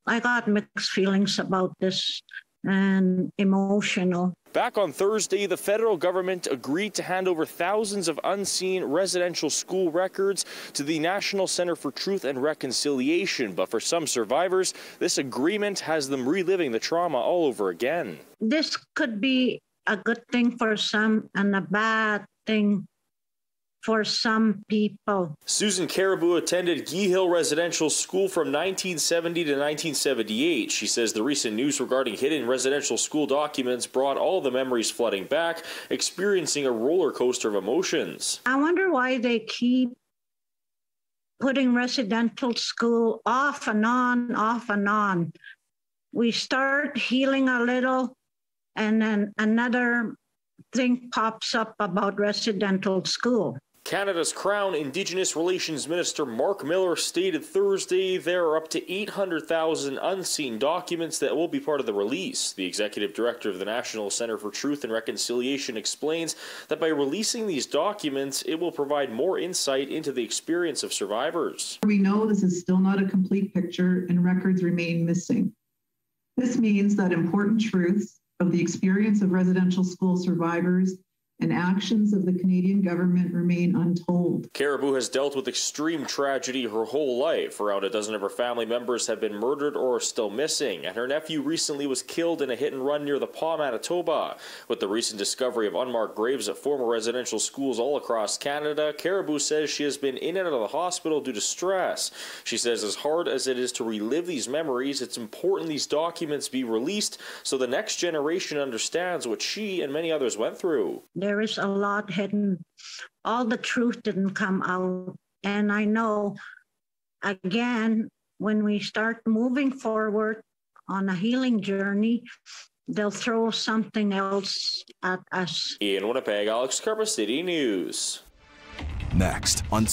I got mixed feelings about this and emotional. Back on Thursday, the federal government agreed to hand over thousands of unseen residential school records to the National Center for Truth and Reconciliation. But for some survivors, this agreement has them reliving the trauma all over again. This could be a good thing for some and a bad thing for some people. Susan Caribou attended Gee Hill Residential School from 1970 to 1978. She says the recent news regarding hidden residential school documents brought all the memories flooding back, experiencing a roller coaster of emotions. I wonder why they keep putting residential school off and on, off and on. We start healing a little, and then another thing pops up about residential school. Canada's Crown Indigenous Relations Minister Mark Miller stated Thursday there are up to 800,000 unseen documents that will be part of the release. The executive director of the National Center for Truth and Reconciliation explains that by releasing these documents, it will provide more insight into the experience of survivors. We know this is still not a complete picture and records remain missing. This means that important truths of the experience of residential school survivors and actions of the Canadian government remain untold. Caribou has dealt with extreme tragedy her whole life. Around a dozen of her family members have been murdered or are still missing, and her nephew recently was killed in a hit-and-run near the Pas, Manitoba. With the recent discovery of unmarked graves at former residential schools all across Canada, Caribou says she has been in and out of the hospital due to stress. She says as hard as it is to relive these memories, it's important these documents be released so the next generation understands what she and many others went through. There is a lot hidden. All the truth didn't come out. And I know, again, when we start moving forward on a healing journey, they'll throw something else at us. In Winnipeg, Alex Karpa, City News. Next on